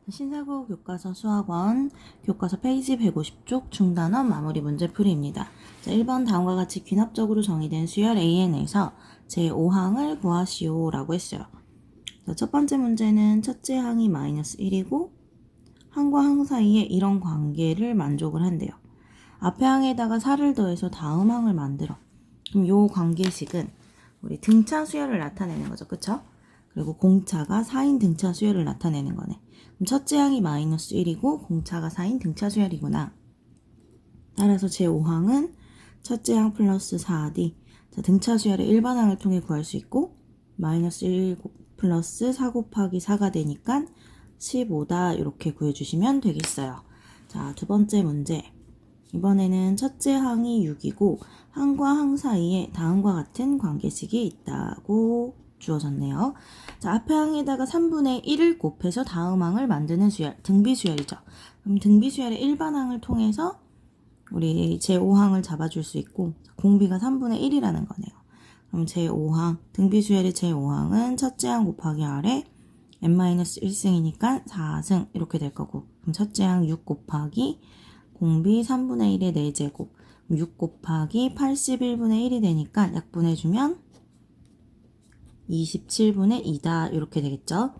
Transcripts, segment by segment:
신사고 교과서 수학원 교과서 페이지 150쪽 중단원 마무리 문제풀이입니다. 자, 1번 다음과 같이 귀납적으로 정의된 수열 AN에서 제5항을 구하시오라고 했어요. 자, 첫 번째 문제는 첫째 항이 마이너스 1이고 항과 항 사이에 이런 관계를 만족을 한대요. 앞에 항에다가 4를 더해서 다음 항을 만들어. 그럼 요 관계식은 우리 등차 수열을 나타내는 거죠. 그쵸? 그리고 공차가 4인 등차 수열을 나타내는 거네. 그럼 첫째 항이 마이너스 1이고 공차가 4인 등차 수열이구나. 따라서 제5항은 첫째 항 플러스 4D. 자, 등차 수열의 일반 항을 통해 구할 수 있고 마이너스 1 플러스 4 곱하기 4가 되니까 15다 이렇게 구해주시면 되겠어요. 자, 두 번째 문제. 이번에는 첫째 항이 6이고 항과 항 사이에 다음과 같은 관계식이 있다고 주어졌네요. 자, 앞에 항에다가 3분의 1을 곱해서 다음 항을 만드는 수열, 등비수열이죠. 그럼 등비수열의 일반 항을 통해서 우리 제5항을 잡아줄 수 있고 공비가 3분의 1이라는 거네요. 그럼 제5항, 등비수열의 제5항은 첫째 항 곱하기 R에 n-1승이니까 4승 이렇게 될 거고, 그럼 첫째 항 6 곱하기 공비 3분의 1의 4제곱 6 곱하기 81분의 1이 되니까 약분해주면 27분의 2다 이렇게 되겠죠.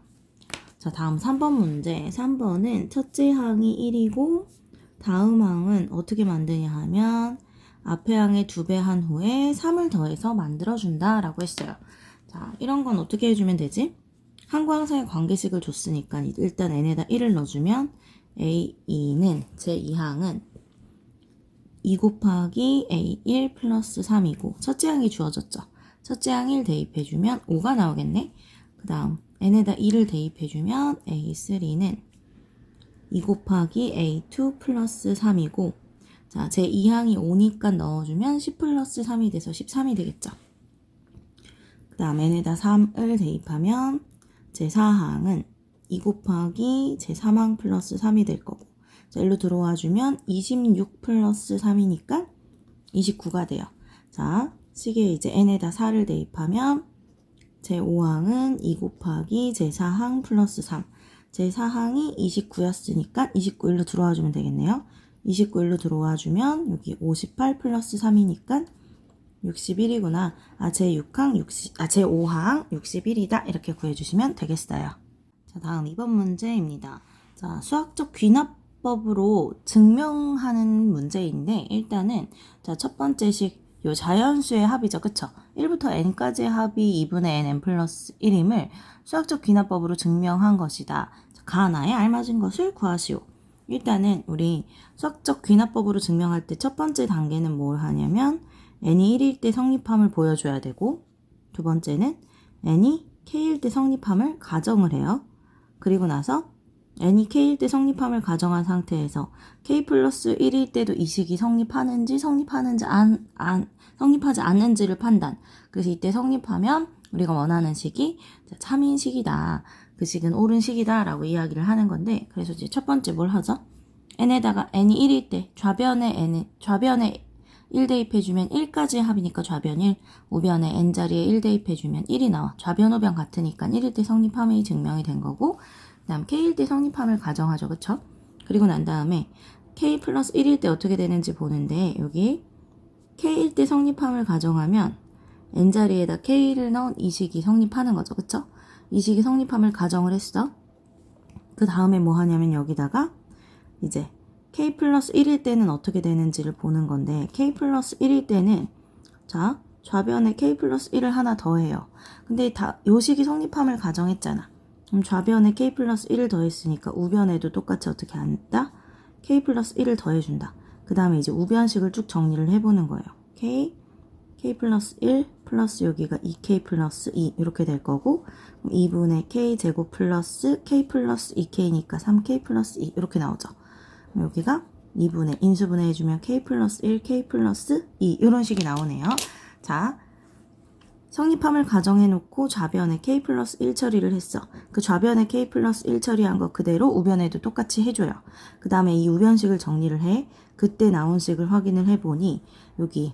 자, 다음 3번 문제. 3번은 첫째 항이 1이고 다음 항은 어떻게 만드냐 하면 앞에 항에 2배 한 후에 3을 더해서 만들어준다 라고 했어요. 자, 이런 건 어떻게 해주면 되지? 항과 항 사이 관계식을 줬으니까 일단 n에다 1을 넣어주면 A2는 제2항은 2 곱하기 A1 플러스 3이고 첫째 항이 주어졌죠. 첫째 항 1 대입해주면 5가 나오겠네. 그 다음 n에다 2를 대입해주면 A3는 2 곱하기 A2 플러스 3이고, 자, 제2항이 5니까 넣어주면 10 플러스 3이 돼서 13이 되겠죠. 그 다음 n에다 3을 대입하면 제4항은 2 곱하기 제3항 플러스 3이 될 거고, 자, 일로 들어와주면 26 플러스 3이니까 29가 돼요. 자, 식에 이제 n에다 4를 대입하면 제5항은 2 곱하기 제4항 플러스 3. 제4항이 29였으니까 29 일로 들어와주면 되겠네요. 29 일로 들어와주면 여기 58 플러스 3이니까 61이구나. 제5항 61이다. 이렇게 구해주시면 되겠어요. 자, 다음 2번 문제입니다. 자, 수학적 귀납법으로 증명하는 문제인데, 일단은, 자, 첫 번째 식, 요 자연수의 합이죠. 그쵸? 1부터 n까지의 합이 2분의 n 플러스 1임을 수학적 귀납법으로 증명한 것이다. 자, 가나에 알맞은 것을 구하시오. 일단은, 우리 수학적 귀납법으로 증명할 때 첫 번째 단계는 뭘 하냐면, n이 1일 때 성립함을 보여줘야 되고, 두 번째는 n이 k일 때 성립함을 가정을 해요. 그리고 나서 n이 k일 때 성립함을 가정한 상태에서 k 플러스 1일 때도 이 식이 성립하는지 성립하지 않는지를 판단. 그래서 이때 성립하면 우리가 원하는 식이 참인식이다. 그 식은 옳은 식이다 라고 이야기를 하는 건데, 그래서 이제 첫 번째 뭘 하죠? n에다가 n이 1일 때 좌변에 1 대입해주면 1까지의 합이니까 좌변 1, 우변에 n자리에 1 대입해주면 1이 나와. 좌변 우변 같으니까 1일 때 성립함이 증명이 된 거고, 그 다음 k일 때 성립함을 가정하죠. 그쵸? 그리고 난 다음에 k 플러스 1일 때 어떻게 되는지 보는데, 여기 k일 때 성립함을 가정하면 n자리에다 k를 넣은 이 식이 성립하는 거죠. 그쵸? 이 식이 성립함을 가정을 했어. 그 다음에 뭐 하냐면 여기다가 이제 k 플러스 1일 때는 어떻게 되는지를 보는 건데, k 플러스 1일 때는 자, 좌변에 k 플러스 1을 하나 더해요. 근데 요 식이 성립함을 가정했잖아. 그럼 좌변에 k 플러스 1을 더했으니까 우변에도 똑같이 어떻게 한다? k 플러스 1을 더해준다. 그 다음에 이제 우변식을 쭉 정리를 해보는 거예요. k 플러스 1 플러스 여기가 2k 플러스 2 이렇게 될 거고, 2분의 k 제곱 플러스 k 플러스 2k니까 3k 플러스 2 이렇게 나오죠. 여기가 2분의 인수분해 해주면 k 플러스 1, k 플러스 2 이런 식이 나오네요. 자, 성립함을 가정해놓고 좌변에 k 플러스 1 처리를 했어. 그 좌변에 k 플러스 1 처리한 거 그대로 우변에도 똑같이 해줘요. 그 다음에 이 우변식을 정리를 해. 그때 나온 식을 확인을 해보니 여기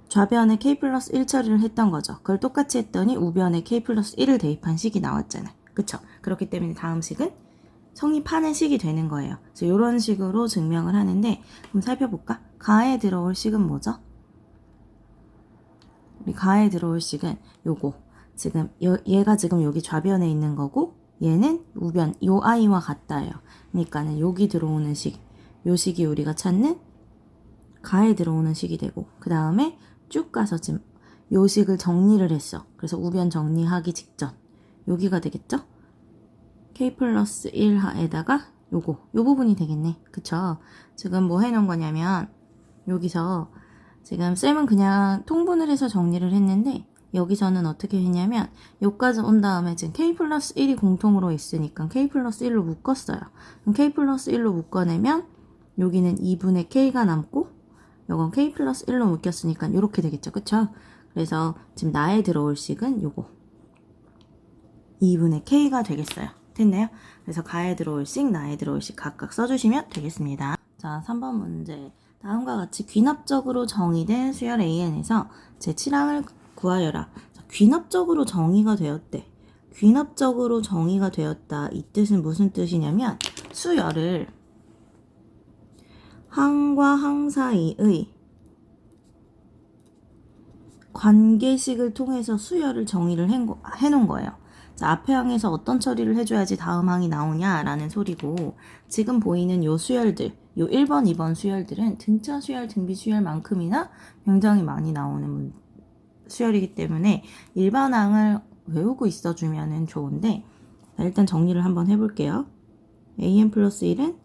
좌변에 k 플러스 1 처리를 했던 거죠. 그걸 똑같이 했더니 우변에 k 플러스 1을 대입한 식이 나왔잖아요. 그쵸? 그렇기 때문에 다음 식은 성립하는 식이 되는 거예요. 그래서 이런 식으로 증명을 하는데 그럼 살펴볼까? 가에 들어올 식은 뭐죠? 우리 가에 들어올 식은 요거 지금 얘가 지금 여기 좌변에 있는 거고 얘는 우변 요 아이와 같다예요. 그러니까는 여기 들어오는 식, 요 식이 우리가 찾는 가에 들어오는 식이 되고 그 다음에 쭉 가서 지금 요 식을 정리를 했어. 그래서 우변 정리하기 직전 여기가 되겠죠? k 플러스 1하에다가 요거 요 부분이 되겠네. 그쵸? 지금 뭐 해놓은 거냐면 여기서 지금 쌤은 그냥 통분을 해서 정리를 했는데 여기서는 어떻게 했냐면 여기까지 온 다음에 지금 k 플러스 1이 공통으로 있으니까 k 플러스 1로 묶었어요. 그럼 k 플러스 1로 묶어내면 여기는 2분의 k가 남고 요건 k 플러스 1로 묶였으니까 이렇게 되겠죠. 그쵸? 그래서 지금 나에 들어올 식은 요거 2분의 k가 되겠어요. 됐나요? 그래서 가에 들어올 식, 나에 들어올 식 각각 써주시면 되겠습니다. 자, 3번 문제. 다음과 같이 귀납적으로 정의된 수열 AN에서 제7항을 구하여라. 자, 귀납적으로 정의가 되었대. 귀납적으로 정의가 되었다. 이 뜻은 무슨 뜻이냐면 수열을 항과 항 사이의 관계식을 통해서 수열을 정의를 해놓은 거예요. 자, 앞에 항에서 어떤 처리를 해줘야지 다음 항이 나오냐라는 소리고 지금 보이는 요 수열들, 요 1번, 2번 수열들은 등차 수열, 등비 수열만큼이나 굉장히 많이 나오는 수열이기 때문에 일반 항을 외우고 있어주면 좋은데 일단 정리를 한번 해볼게요. an 플러스 1은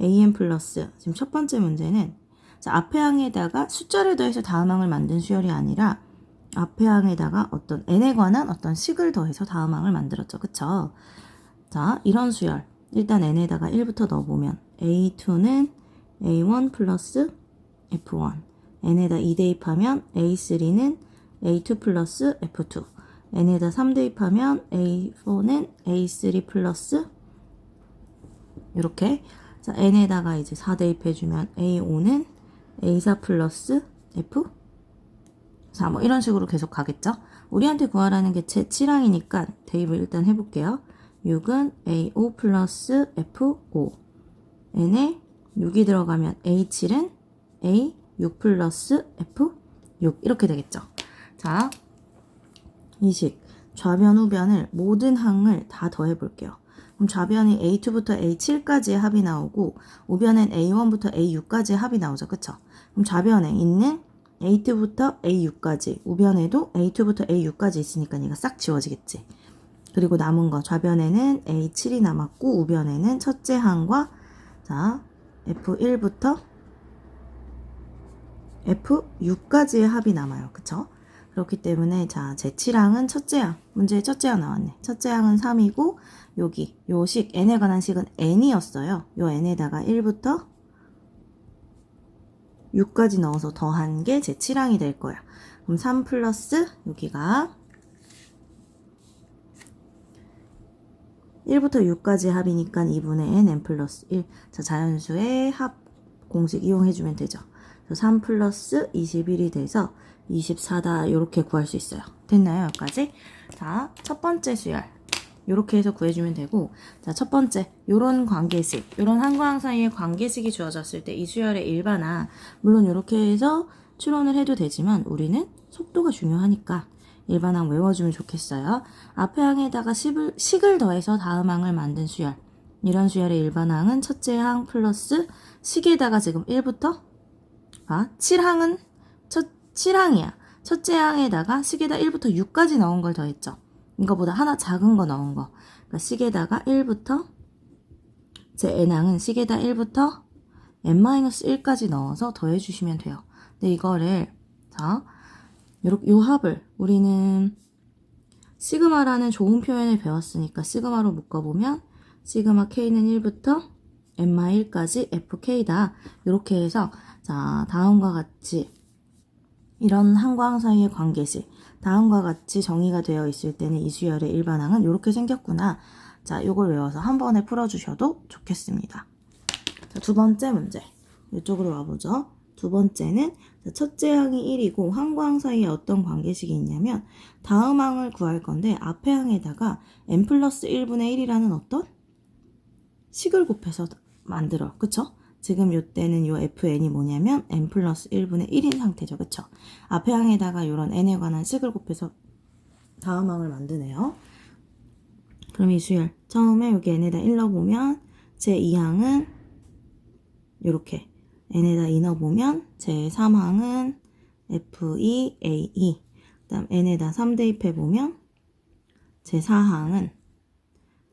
an 플러스 지금 첫 번째 문제는 자, 앞에 항에다가 숫자를 더해서 다음 항을 만든 수열이 아니라 앞에 항에다가 어떤 n에 관한 어떤 식을 더해서 다음 항을 만들었죠. 그쵸? 자, 이런 수열. 일단 n에다가 1부터 넣어보면 a2는 a1 플러스 f1 n에다 2 대입하면 a3는 a2 플러스 f2 n에다 3 대입하면 a4는 a3 플러스 이렇게 자, n에다가 이제 4 대입해주면 a5는 a4 플러스 f 자, 뭐 이런 식으로 계속 가겠죠? 우리한테 구하라는 게 제7항이니까 대입을 일단 해볼게요. 6은 A5 플러스 F5 n에 6이 들어가면 A7은 A6 플러스 F6 이렇게 되겠죠? 자, 이 식 좌변 우변을 모든 항을 다 더해볼게요. 그럼 좌변이 A2부터 A7까지의 합이 나오고 우변엔 A1부터 A6까지의 합이 나오죠. 그쵸? 그럼 좌변에 있는 A2부터 A6까지 우변에도 A2부터 A6까지 있으니까 얘가 싹 지워지겠지. 그리고 남은 거 좌변에는 A7이 남았고 우변에는 첫째 항과 자 F1부터 F6까지의 합이 남아요. 그쵸? 그렇기 때문에 자 제7항은 첫째 항 문제에 첫째 항 나왔네. 첫째 항은 3이고 여기 요 식 n에 관한 식은 n이었어요. 요 n에다가 1부터 6까지 넣어서 더한 게 제7항이 될 거야. 그럼 3 플러스 여기가 1부터 6까지 합이니까 2분의 n 플러스 1. 자, 자연수의 합 공식 이용해주면 되죠. 3 플러스 21이 돼서 24다. 이렇게 구할 수 있어요. 됐나요? 여기까지? 자, 첫 번째 수열. 이렇게 해서 구해주면 되고, 자, 첫 번째, 요런 관계식, 요런 항과 항 사이의 관계식이 주어졌을 때 이 수열의 일반화, 물론 이렇게 해서 추론을 해도 되지만, 우리는 속도가 중요하니까 일반항 외워주면 좋겠어요. 앞에 항에다가 식을 더해서 다음 항을 만든 수열. 이런 수열의 일반항은 첫째 항 플러스 식에다가 지금 1부터, 7항은, 7항이야. 첫째 항에다가 식에다 1부터 6까지 넣은 걸 더했죠. 이거보다 하나 작은 거 넣은 거. 그러니까 식에다가 1부터 제 n항은 식에다 1부터 n-1까지 넣어서 더해주시면 돼요. 근데 이거를 자 요렇게 요 합을 우리는 시그마라는 좋은 표현을 배웠으니까 시그마로 묶어보면 시그마 k는 1부터 n-1까지 fk다. 이렇게 해서 자 다음과 같이 이런 항과 항 사이의 관계식 다음과 같이 정의가 되어 있을 때는 이 수열의 일반항은 이렇게 생겼구나. 자, 요걸 외워서 한 번에 풀어주셔도 좋겠습니다. 자, 두 번째 문제. 이쪽으로 와보죠. 두 번째는 첫째 항이 1이고 항과 항 사이에 어떤 관계식이 있냐면 다음 항을 구할 건데 앞에 항에다가 n 플러스 1분의 1이라는 어떤 식을 곱해서 만들어. 그쵸? 지금 요때는 요 fn이 뭐냐면 n 플러스 1분의 1인 상태죠. 그쵸? 앞에 항에다가 요런 n에 관한 식을 곱해서 다음 항을 만드네요. 그럼 이 수열 처음에 여기 n에다 1 넣어보면 제 2항은 요렇게 n에다 2 넣어보면 제 3항은 f2a2 그 다음 n에다 3 대입해보면 제 4항은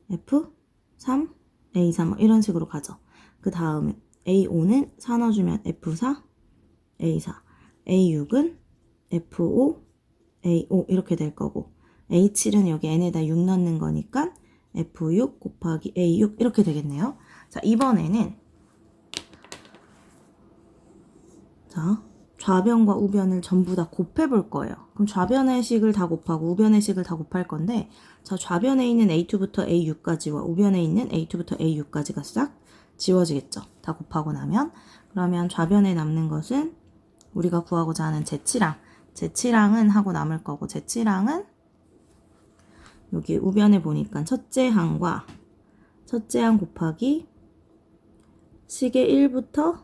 f3a3 이런 식으로 가죠. 그 다음에 A5는 4 넣어주면 F4, A4, A6은 F5, A5 이렇게 될 거고 A7은 여기 n에다 6 넣는 거니까 F6 곱하기 A6 이렇게 되겠네요. 자, 이번에는 자, 좌변과 우변을 전부 다 곱해 볼 거예요. 그럼 좌변의 식을 다 곱하고 우변의 식을 다 곱할 건데 자, 좌변에 있는 A2부터 A6까지와 우변에 있는 A2부터 A6까지가 싹 지워지겠죠. 다 곱하고 나면. 그러면 좌변에 남는 것은 우리가 구하고자 하는 제7항은 하고 남을 거고 제7항은 여기 우변에 보니까 첫째 항 곱하기 식의 1부터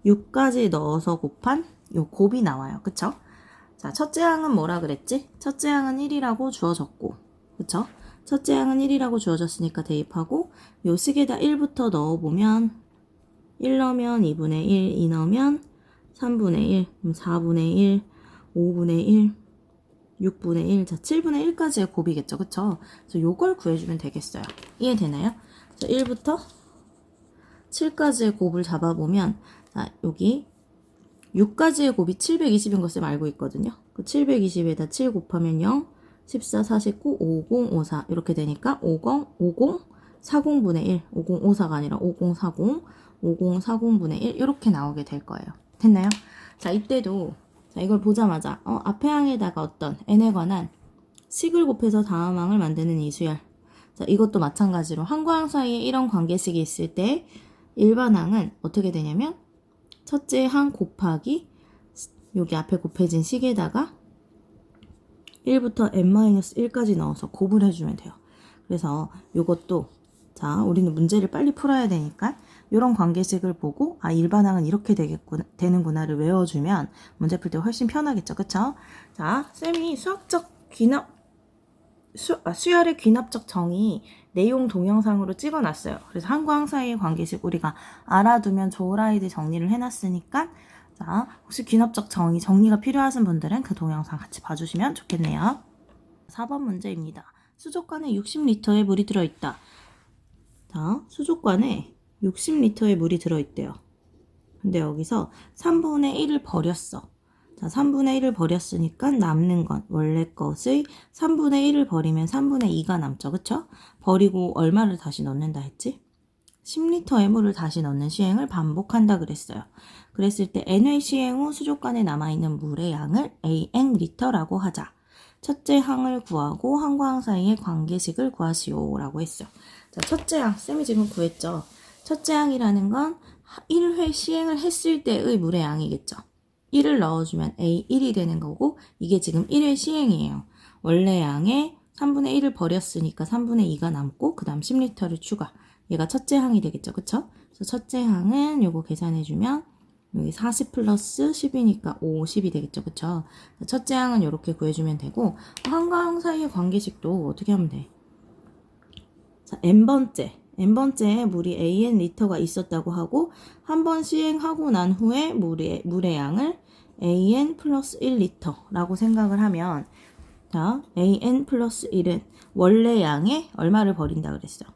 6까지 넣어서 곱한 요 곱이 나와요. 그쵸? 자, 첫째 항은 뭐라 그랬지? 첫째 항은 1이라고 주어졌고 그쵸? 첫째 항은 1이라고 주어졌으니까 대입하고 요 식에다 1부터 넣어보면 1 넣으면 2분의 1, 2 넣으면 3분의 1, 4분의 1, 5분의 1, 6분의 1, 자 7분의 1까지의 곱이겠죠. 그쵸? 그래서 요걸 구해주면 되겠어요. 이해되나요? 자, 1부터 7까지의 곱을 잡아보면 자, 여기 6까지의 곱이 720인 것을 알고 있거든요. 그 720에다 7 곱하면 0, 14, 49, 50, 54 이렇게 되니까 50, 40분의 1, 5054가 아니라 5040, 5040분의 1 이렇게 나오게 될 거예요. 됐나요? 자, 이때도 자, 이걸 보자마자 앞에 항에다가 어떤 n에 관한 식을 곱해서 다음 항을 만드는 이 수열. 자, 이것도 마찬가지로 항과 항 사이에 이런 관계식이 있을 때 일반 항은 어떻게 되냐면 첫째 항 곱하기 여기 앞에 곱해진 식에다가 1부터 n-1까지 넣어서 곱을 해주면 돼요. 그래서 이것도 자, 우리는 문제를 빨리 풀어야 되니까 이런 관계식을 보고 일반항은 이렇게 되는구나를 외워주면 문제 풀 때 훨씬 편하겠죠. 그쵸? 자, 쌤이 수열의 귀납적 정의 내용 동영상으로 찍어놨어요. 그래서 항과 항 사이의 관계식 우리가 알아두면 좋으라이드 정리를 해놨으니까 자, 혹시 귀납적 정리가 필요하신 분들은 그 동영상 같이 봐주시면 좋겠네요. 4번 문제입니다. 수족관에 60리터의 물이 들어있다. 자, 수족관에 60리터의 물이 들어있대요. 근데 여기서 3분의 1을 버렸어. 자, 3분의 1을 버렸으니까 남는 건 원래 것의 3분의 1을 버리면 3분의 2가 남죠. 그쵸? 버리고 얼마를 다시 넣는다 했지? 10리터의 물을 다시 넣는 시행을 반복한다 그랬어요. 그랬을 때 n회 시행 후 수족관에 남아있는 물의 양을 an 리터라고 하자. 첫째 항을 구하고 항과 항 사이의 관계식을 구하시오 라고 했어요. 자, 첫째 항, 쌤이 지금 구했죠. 첫째 항이라는 건 1회 시행을 했을 때의 물의 양이겠죠. 1을 넣어주면 A1이 되는 거고 이게 지금 1회 시행이에요. 원래 양의 3분의 1을 버렸으니까 3분의 2가 남고 그 다음 10리터를 추가. 얘가 첫째 항이 되겠죠. 그쵸? 그래서 첫째 항은 요거 계산해주면 여기 40 플러스 10이니까 50이 되겠죠. 그쵸? 첫째 항은 이렇게 구해주면 되고 항과 항 사이의 관계식도 어떻게 하면 돼? 자, n번째에 물이 an 리터가 있었다고 하고 한 번 시행하고 난 후에 물의 양을 an 플러스 1리터라고 생각을 하면 자, an 플러스 1은 원래 양의 얼마를 버린다 그랬어?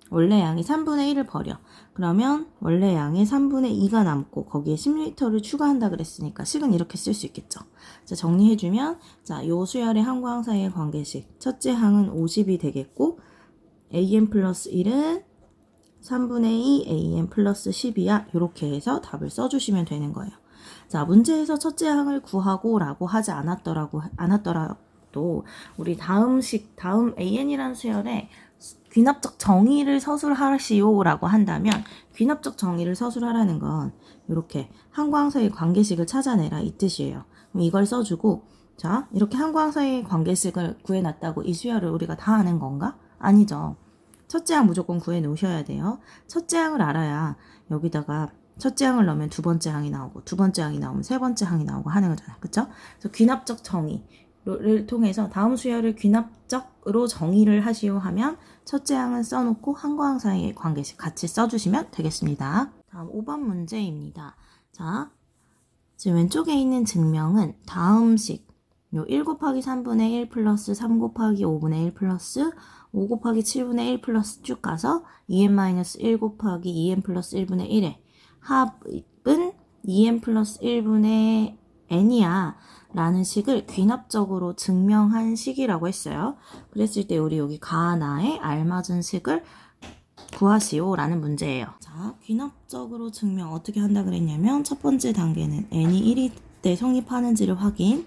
원래 양이 3분의 1을 버려. 그러면 원래 양의 3분의 2가 남고 거기에 10리터를 추가한다 그랬으니까 식은 이렇게 쓸 수 있겠죠. 자, 정리해주면 자, 요 수열의 항과 항 사이의 관계식 첫째 항은 50이 되겠고 an 플러스 1은 3분의 2 an 플러스 10이야. 이렇게 해서 답을 써주시면 되는 거예요. 자, 문제에서 첫째 항을 구하고 라고 하지 않았더라도 우리 다음 an이라는 수열에 귀납적 정의를 서술하시오 라고 한다면 귀납적 정의를 서술하라는 건 이렇게 항과 항 사이의 관계식을 찾아내라 이 뜻이에요. 그럼 이걸 써주고 자, 이렇게 항과 항 사이의 관계식을 구해놨다고 이 수열을 우리가 다 아는 건가? 아니죠. 첫째 항 무조건 구해 놓으셔야 돼요. 첫째 항을 알아야 여기다가 첫째 항을 넣으면 두 번째 항이 나오고 두 번째 항이 나오면 세 번째 항이 나오고 하는 거잖아요. 그쵸? 그래서 귀납적 정의를 통해서 다음 수열을 귀납적으로 정의를 하시오 하면 첫째 항은 써놓고 항과 항 사이의 관계식 같이 써주시면 되겠습니다. 다음 5번 문제입니다. 자, 지금 왼쪽에 있는 증명은 다음식 요 1 곱하기 3분의 1 플러스 3 곱하기 5분의 1 플러스 5 곱하기 7분의 1 플러스 쭉 가서 2n-1 곱하기 2n 플러스 1분의 1의 합은 2n 플러스 1분의 n이야 라는 식을 귀납적으로 증명한 식이라고 했어요. 그랬을 때 우리 여기 가나에 알맞은 식을 구하시오 라는 문제예요. 자, 귀납적으로 증명 어떻게 한다 그랬냐면 첫 번째 단계는 n이 1일 때 성립하는지를 확인,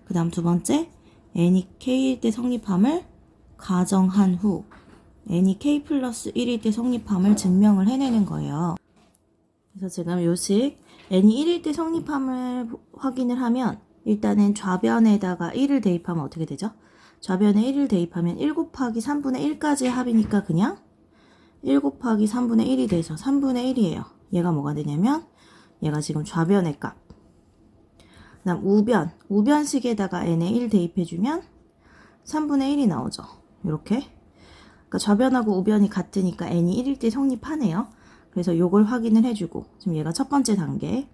그 다음 두 번째 n이 k일 때 성립함을 가정한 후 n이 k 플러스 1일 때 성립함을 증명을 해내는 거예요. 그래서 지금 요식 n이 1일 때 성립함을 확인을 하면 일단은 좌변에다가 1을 대입하면 어떻게 되죠? 좌변에 1을 대입하면 1 곱하기 3분의 1까지의 합이니까 그냥 1 곱하기 3분의 1이 돼서 3분의 1이에요. 얘가 뭐가 되냐면 얘가 지금 좌변의 값. 그 다음 우변식에다가 n에 1 대입해주면 3분의 1이 나오죠. 이렇게. 그러니까 좌변하고 우변이 같으니까 n이 1일 때 성립하네요. 그래서 요걸 확인을 해주고 지금 얘가 첫 번째 단계.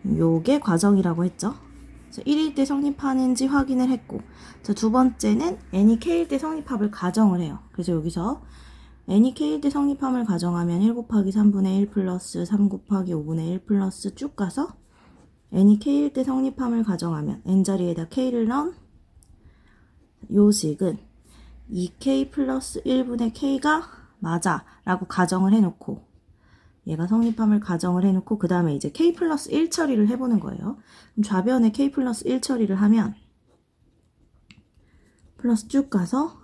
요게 과정이라고 했죠. 1일 때 성립하는지 확인을 했고, 자, 두 번째는 n이 k일 때 성립합을 가정을 해요. 그래서 여기서 n이 k일 때 성립함을 가정하면 1 곱하기 3분의 1 플러스 3 곱하기 5분의 1 플러스 쭉 가서 n이 k일 때 성립함을 가정하면 n 자리에다 k를 넣은 요 식은 2k 플러스 1분의 k가 맞아 라고 가정을 해놓고 얘가 성립함을 가정을 해놓고 그 다음에 이제 k 플러스 1 처리를 해보는 거예요. 그럼 좌변에 k 플러스 1 처리를 하면 플러스 쭉 가서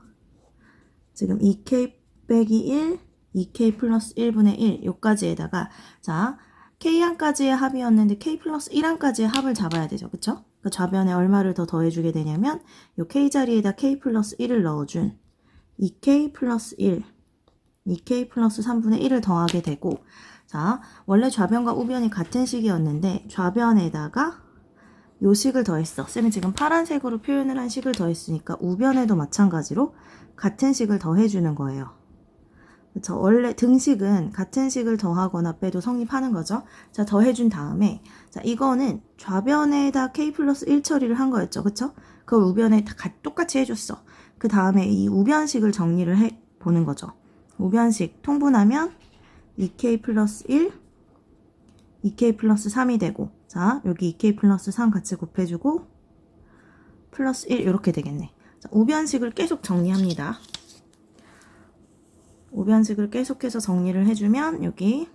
지금 2k 빼기 1, 2k 플러스 1분의 1 요까지에다가 자 k항까지의 합이었는데 k 플러스 1항까지의 합을 잡아야 되죠. 그쵸? 그러니까 좌변에 얼마를 더 더해주게 되냐면 요 k 자리에다 k 플러스 1을 넣어준 2k 플러스 1 2k 플러스 3분의 1을 더하게 되고 자 원래 좌변과 우변이 같은 식이었는데 좌변에다가 요 식을 더했어. 쌤이 지금 파란색으로 표현을 한 식을 더했으니까 우변에도 마찬가지로 같은 식을 더해주는 거예요. 그쵸? 원래 등식은 같은 식을 더하거나 빼도 성립하는 거죠. 자 더해준 다음에 자 이거는 좌변에다 k 플러스 1 처리를 한 거였죠. 그쵸? 그걸 우변에 다 똑같이 해줬어. 그 다음에 이 우변식을 정리를 해보는 거죠. 우변식 통분하면 2k 플러스 1, 2k 플러스 3이 되고 자 여기 2k 플러스 3 같이 곱해주고 플러스 1 이렇게 되겠네. 자, 우변식을 계속 정리합니다. 우변식을 계속해서 정리를 해주면 여기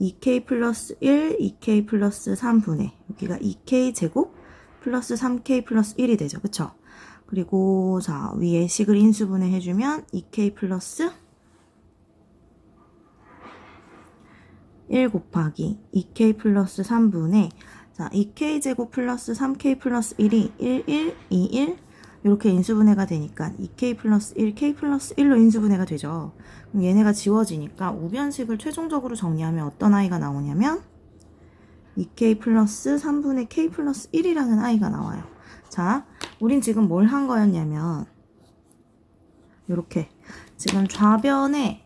2k 플러스 1, 2k 플러스 3분의 여기가 2k 제곱 플러스 3k 플러스 1이 되죠. 그쵸? 그리고 자 위에 식을 인수분해 해주면 2k 플러스 1 곱하기 2k 플러스 3분의 자 2k 제곱 플러스 3k 플러스 1이 1, 1, 2, 1 이렇게 인수분해가 되니까 2k 플러스 1, k 플러스 1로 인수분해가 되죠. 그럼 얘네가 지워지니까 우변식을 최종적으로 정리하면 어떤 아이가 나오냐면 2k 플러스 3분의 k 플러스 1이라는 아이가 나와요. 자, 우린 지금 뭘 한 거였냐면 요렇게 지금 좌변에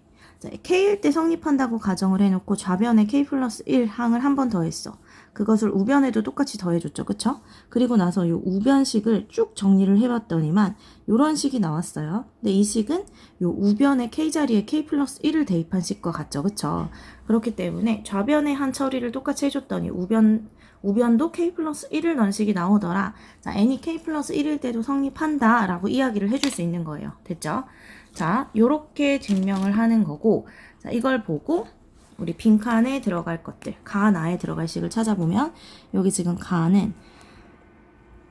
k일 때 성립한다고 가정을 해놓고 좌변에 k 플러스 1항을 한 번 더했어. 그것을 우변에도 똑같이 더해줬죠. 그쵸? 그리고 나서 이 우변식을 쭉 정리를 해봤더니만 요런 식이 나왔어요. 근데 이 식은 요 우변의 k 자리에 k 플러스 1을 대입한 식과 같죠. 그쵸? 그렇기 때문에 좌변의 한 처리를 똑같이 해줬더니 우변도 k 플러스 1을 넣은 식이 나오더라. 자, n이 k 플러스 1일 때도 성립한다 라고 이야기를 해줄 수 있는 거예요. 됐죠? 자, 요렇게 증명을 하는 거고 자, 이걸 보고 우리 빈칸에 들어갈 것들, 가나에 들어갈 식을 찾아보면 여기 지금 가는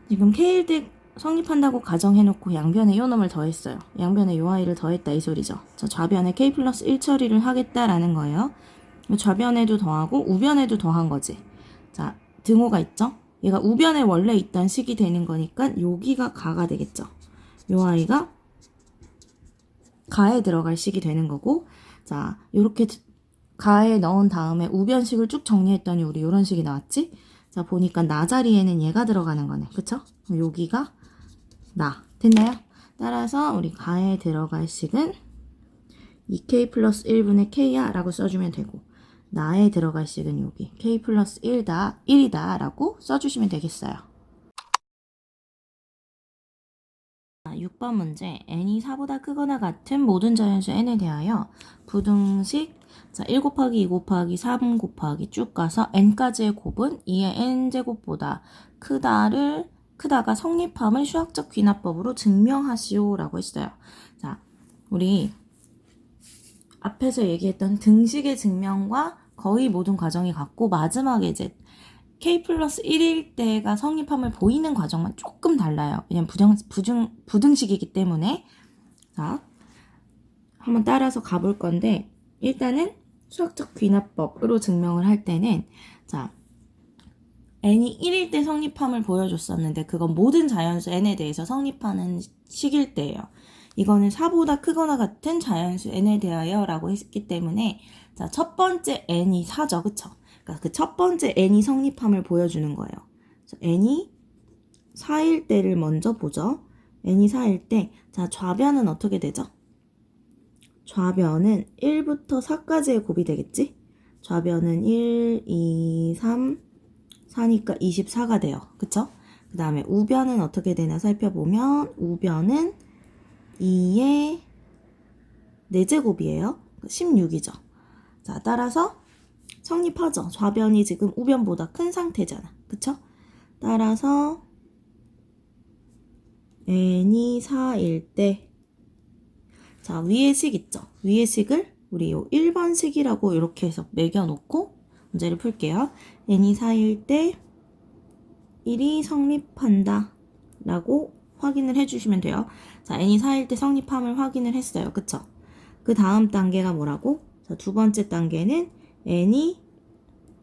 지금 k일 때 성립한다고 가정해놓고 양변에 요 놈을 더했어요. 양변에 요 아이를 더했다 이 소리죠. 자, 좌변에 k 플러스 1 처리를 하겠다라는 거예요. 좌변에도 더하고 우변에도 더한 거지. 자, 등호가 있죠? 얘가 우변에 원래 있던 식이 되는 거니까 여기가 가가 되겠죠. 요 아이가 가에 들어갈 식이 되는 거고, 자, 요렇게 가에 넣은 다음에 우변식을 쭉 정리했더니 우리 요런 식이 나왔지? 자, 보니까 나 자리에는 얘가 들어가는 거네. 그쵸? 그럼 여기가 나. 됐나요? 따라서 우리 가에 들어갈 식은 2k 플러스 1분의 k야 라고 써주면 되고, 나에 들어갈 식은 여기 k 플러스 1이다 라고 써주시면 되겠어요. 6번 문제. n이 4보다 크거나 같은 모든 자연수 n에 대하여 부등식 1 곱하기 2 곱하기 3 곱하기 쭉 가서 n까지의 곱은 2의 n제곱보다 크다가 성립함을 수학적 귀납법으로 증명하시오 라고 했어요. 자, 우리 앞에서 얘기했던 등식의 증명과 거의 모든 과정이 같고, 마지막에 이제 k 플러스 1일 때가 성립함을 보이는 과정만 조금 달라요. 왜냐면 부등식이기 때문에. 자, 한번 따라서 가볼 건데, 일단은 수학적 귀납법으로 증명을 할 때는, 자, n이 1일 때 성립함을 보여줬었는데, 그건 모든 자연수 n에 대해서 성립하는 식일 때예요. 이거는 4보다 크거나 같은 자연수 n에 대하여 라고 했기 때문에, 자, 첫 번째 n이 4죠. 그쵸? 그러니까 그 첫 번째 n이 성립함을 보여주는 거예요. n이 4일 때를 먼저 보죠. n이 4일 때, 자, 좌변은 어떻게 되죠? 좌변은 1부터 4까지의 곱이 되겠지? 좌변은 1, 2, 3, 4니까 24가 돼요. 그쵸? 그 다음에 우변은 어떻게 되나 살펴보면, 우변은 2의 4제곱이에요. 16이죠. 자, 따라서 성립하죠. 좌변이 지금 우변보다 큰 상태잖아. 그쵸? 따라서 n이 4일 때, 자, 위의 식 있죠? 위의 식을 우리 요 1번 식이라고 이렇게 해서 매겨놓고 문제를 풀게요. n이 4일 때 1이 성립한다 라고 확인을 해주시면 돼요. 자, n이 4일 때 성립함을 확인을 했어요. 그쵸? 그 다음 단계가 뭐라고? 자, 두 번째 단계는 n이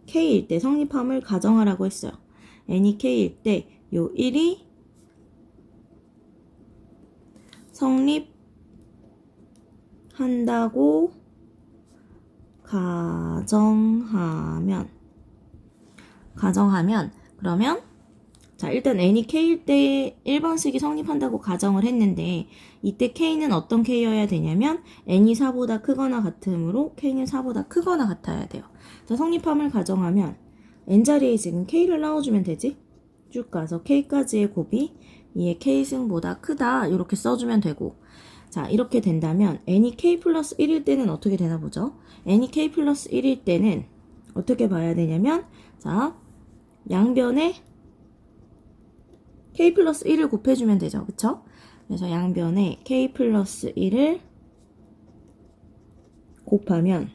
k일 때 성립함을 가정하라고 했어요. n이 k일 때 요 1이 성립한다고 가정하면 그러면 자, 일단 n이 k일 때 1번식이 성립한다고 가정을 했는데, 이때 k는 어떤 k여야 되냐면 n이 4보다 크거나 같으므로 k는 4보다 크거나 같아야 돼요. 자, 성립함을 가정하면 n 자리에 지금 k를 넣어주면 되지? 쭉 가서 k까지의 곱이 2의 k승보다 크다 이렇게 써주면 되고, 자, 이렇게 된다면 n이 k 플러스 1일 때는 어떻게 되나 보죠? n이 k 플러스 1일 때는 어떻게 봐야 되냐면, 자, 양변에 k 플러스 1을 곱해주면 되죠. 그쵸? 그래서 양변에 k 플러스 1을 곱하면,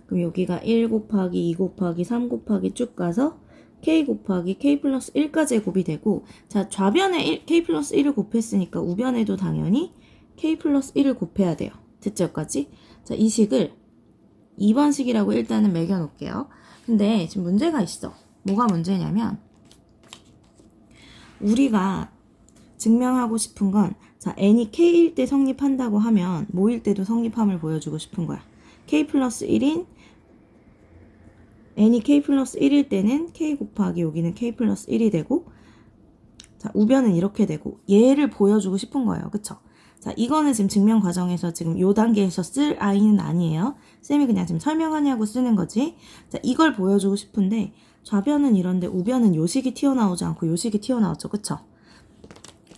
그럼 여기가 1 곱하기 2 곱하기 3 곱하기 쭉 가서 k 곱하기 k 플러스 1까지의 곱이 되고, 자, 좌변에 k 플러스 1을 곱했으니까 우변에도 당연히 k 플러스 1을 곱해야 돼요. 됐죠? 여기까지? 자, 이 식을 2번 식이라고 일단은 매겨놓을게요. 근데 지금 문제가 있어. 뭐가 문제냐면, 우리가 증명하고 싶은 건, 자, n이 k일 때 성립한다고 하면 뭐일 때도 성립함을 보여주고 싶은 거야. k 플러스 1인 n이 k 플러스 1일 때는 k 곱하기 여기는 k 플러스 1이 되고, 자, 우변은 이렇게 되고, 얘를 보여주고 싶은 거예요. 그쵸? 자, 이거는 지금 증명 과정에서 지금 요 단계에서 쓸 아이는 아니에요. 쌤이 그냥 지금 설명하냐고 쓰는 거지. 자, 이걸 보여주고 싶은데, 좌변은 이런데 우변은 요 식이 튀어나오지 않고 요 식이 튀어나왔죠. 그쵸?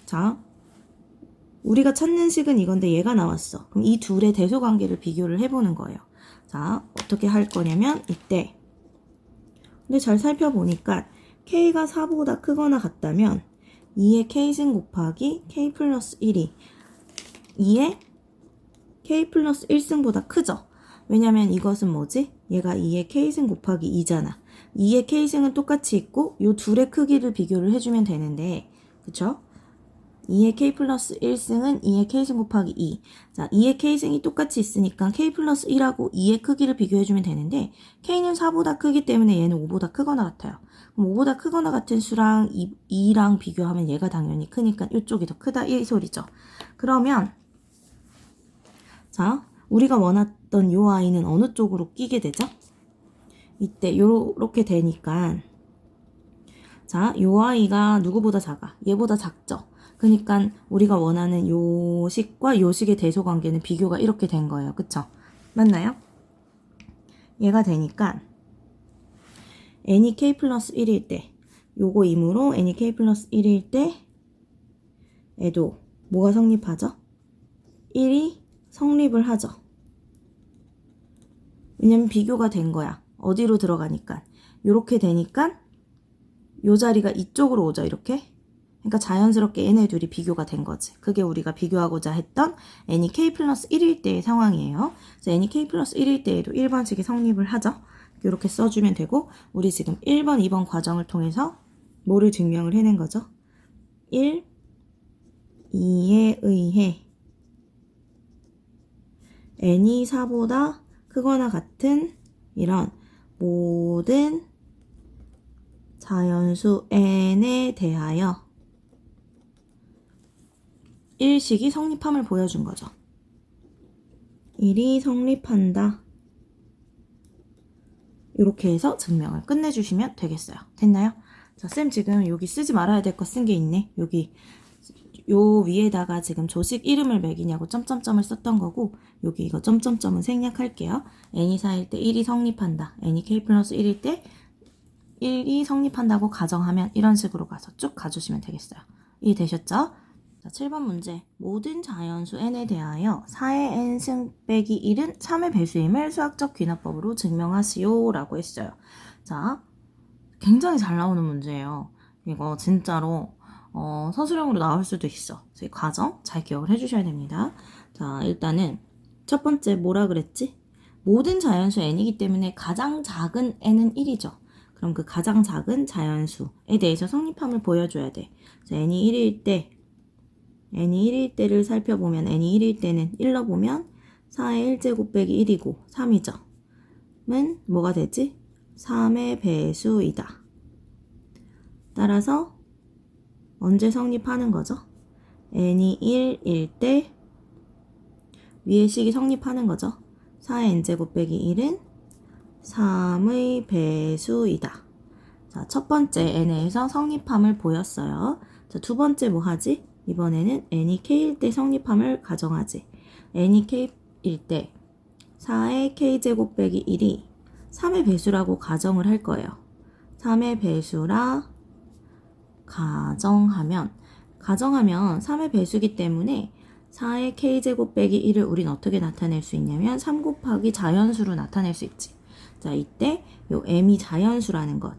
자, 우리가 찾는 식은 이건데 얘가 나왔어. 그럼 이 둘의 대소관계를 비교를 해보는 거예요. 자, 어떻게 할 거냐면 이때, 근데 잘 살펴보니까 k가 4보다 크거나 같다면 2의 k승 곱하기 k 플러스 1이 2의 k 플러스 1승보다 크죠? 왜냐면 이것은 뭐지? 얘가 2의 k승 곱하기 2잖아. 2의 k승은 똑같이 있고 요 둘의 크기를 비교를 해주면 되는데, 그쵸? 2의 k 플러스 1승은 2의 k승 곱하기 2. 자, 2의 k승이 똑같이 있으니까 k 플러스 1하고 2의 크기를 비교해주면 되는데, k는 4보다 크기 때문에 얘는 5보다 크거나 같아요. 그럼 5보다 크거나 같은 수랑 2랑 비교하면 얘가 당연히 크니까 이쪽이 더 크다 이 소리죠. 그러면 자, 우리가 원했던 요 아이는 어느 쪽으로 끼게 되죠? 이때 요렇게 되니까 자, 요 아이가 누구보다 작아? 얘보다 작죠? 그러니까 우리가 원하는 요 식과 요 식의 대소 관계는 비교가 이렇게 된 거예요. 그쵸? 맞나요? 얘가 되니까 n이 k 플러스 1일 때 요거 임으로 n이 k 플러스 1일 때 에도 뭐가 성립하죠? 1이 성립을 하죠. 왜냐면 비교가 된 거야. 어디로 들어가니까. 요렇게 되니까 요 자리가 이쪽으로 오죠. 이렇게. 그러니까 자연스럽게 얘네 둘이 비교가 된 거지. 그게 우리가 비교하고자 했던 n이 k 플러스 1일 때의 상황이에요. 그래서 n이 k 플러스 1일 때에도 1번식이 성립을 하죠. 이렇게 써주면 되고 우리 지금 1번, 2번 과정을 통해서 뭐를 증명을 해낸 거죠? 1, 2에 의해 n이 4보다 크거나 같은 이런 모든 자연수 n에 대하여 1식이 성립함을 보여준 거죠. 1이 성립한다. 이렇게 해서 증명을 끝내주시면 되겠어요. 됐나요? 자, 쌤 지금 여기 쓰지 말아야 될 거 쓴 게 있네. 여기 요 위에다가 지금 조식 이름을 매기냐고 점점점을 썼던 거고 여기 이거 점점점은 생략할게요. n이 4일 때 1이 성립한다. n이 k 플러스 1일 때 1이 성립한다고 가정하면 이런 식으로 가서 쭉 가주시면 되겠어요. 이해되셨죠? 자, 7번 문제. 모든 자연수 n에 대하여 4의 n승 빼기 1은 3의 배수임을 수학적 귀납법으로 증명하시오 라고 했어요. 자, 굉장히 잘 나오는 문제예요. 이거 진짜로 서술형으로 나올 수도 있어. 저희 과정 잘 기억을 해주셔야 됩니다. 자, 일단은 첫 번째 뭐라 그랬지? 모든 자연수 n이기 때문에 가장 작은 n은 1이죠. 그럼 그 가장 작은 자연수에 대해서 성립함을 보여줘야 돼. 자, n이 1일 때를 살펴보면 n이 1일 때는 1로 보면 4의 1제곱 빼기 1이고 3이죠. 은 뭐가 되지? 3의 배수이다. 따라서 언제 성립하는 거죠? n이 1일 때 위의 식이 성립하는 거죠. 4의 n제곱 빼기 1은 3의 배수이다. 자, 첫 번째 n에서 성립함을 보였어요. 자, 두 번째 뭐 하지? 이번에는 n이 k일 때 성립함을 가정하지. n이 k일 때 4의 k제곱 빼기 1이 3의 배수라고 가정을 할 거예요. 3의 배수라 가정하면 3의 배수기 때문에 4의 k제곱 빼기 1을 우린 어떻게 나타낼 수 있냐면 3 곱하기 자연수로 나타낼 수 있지. 자, 이때 요 m이 자연수라는 것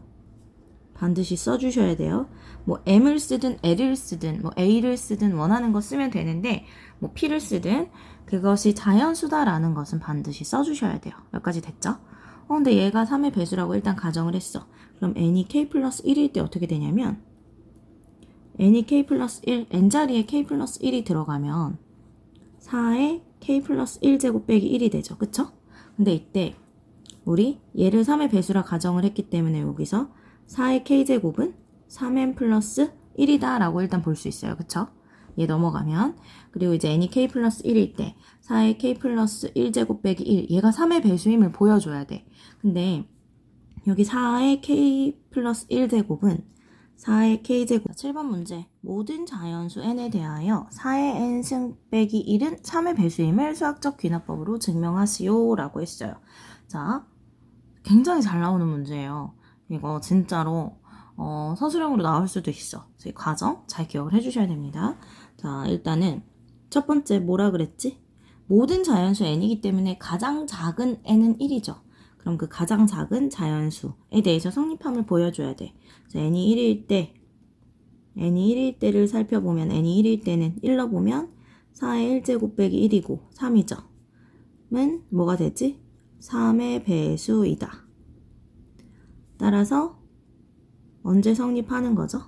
반드시 써주셔야 돼요. 뭐 m을 쓰든 l을 쓰든 뭐 a를 쓰든 원하는 거 쓰면 되는데 뭐 p를 쓰든 그것이 자연수다라는 것은 반드시 써주셔야 돼요. 여기까지 됐죠? 근데 얘가 3의 배수라고 일단 가정을 했어. 그럼 n이 k 플러스 1일 때 어떻게 되냐면 n이 k 플러스 1, n자리에 k 플러스 1이 들어가면 4의 k 플러스 1제곱 빼기 1이 되죠. 그쵸? 근데 이때 우리 얘를 3의 배수라 가정을 했기 때문에 여기서 4의 k제곱은 3n 플러스 1이다 라고 일단 볼 수 있어요. 그쵸? 얘 넘어가면 그리고 이제 n이 k 플러스 1일 때 4의 k 플러스 1제곱 빼기 1 얘가 3의 배수임을 보여줘야 돼. 근데 여기 4의 k 플러스 1제곱은 4의 k제곱. 7번 문제. 모든 자연수 n에 대하여 4의 n승 빼기 1은 3의 배수임을 수학적 귀납법으로 증명하시오 라고 했어요. 자, 굉장히 잘 나오는 문제예요. 이거 진짜로 서술형으로 나올 수도 있어. 저희 과정 잘 기억을 해주셔야 됩니다. 자, 일단은 첫 번째 뭐라 그랬지? 모든 자연수 n이기 때문에 가장 작은 n은 1이죠. 그럼 그 가장 작은 자연수에 대해서 성립함을 보여줘야 돼. 자, n이 1일 때를 살펴보면 n이 1일 때는 1로 보면 4의 1제곱 빼기 1이고 3이죠. 은 뭐가 되지? 3의 배수이다. 따라서 언제 성립하는 거죠?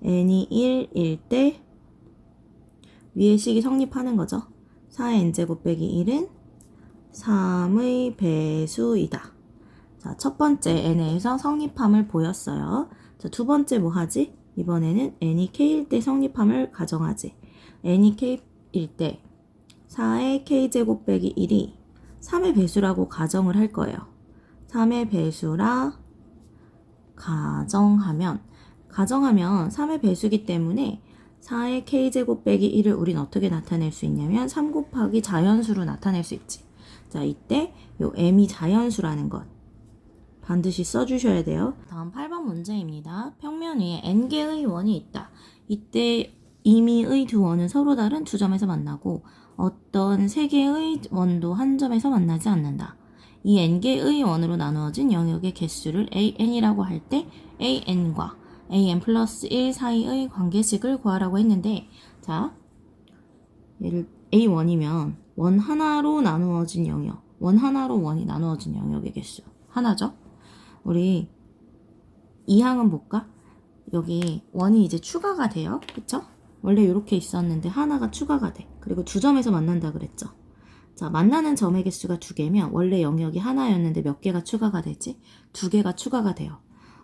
n이 1일 때 위의 식이 성립하는 거죠. 4의 n제곱 빼기 1은 3의 배수이다. 자, 첫 번째 n에서 성립함을 보였어요. 자, 두 번째 뭐 하지? 이번에는 n이 k일 때 성립함을 가정하지. n이 k일 때 4의 k제곱 빼기 1이 3의 배수라고 가정을 할 거예요. 3의 배수라 가정하면 3의 배수기 때문에 4의 k제곱 빼기 1을 우린 어떻게 나타낼 수 있냐면 3 곱하기 자연수로 나타낼 수 있지. 자, 이때 요 m이 자연수라는 것 반드시 써주셔야 돼요. 다음 8번 문제입니다. 평면 위에 n개의 원이 있다. 이때 임의의 두 원은 서로 다른 두 점에서 만나고 어떤 세 개의 원도 한 점에서 만나지 않는다. 이 n개의 원으로 나누어진 영역의 개수를 an이라고 할 때 an과 an 플러스 1 사이의 관계식을 구하라고 했는데, 자, 얘를 a1이면 원 하나로 나누어진 영역, 원 하나로 원이 나누어진 영역의 개수 하나죠. 우리 이 항은 볼까? 여기 원이 이제 추가가 돼요. 그쵸? 원래 이렇게 있었는데 하나가 추가가 돼. 그리고 두 점에서 만난다 그랬죠. 자, 만나는 점의 개수가 두 개면 원래 영역이 하나였는데 몇 개가 추가가 되지? 두 개가 추가가 돼요.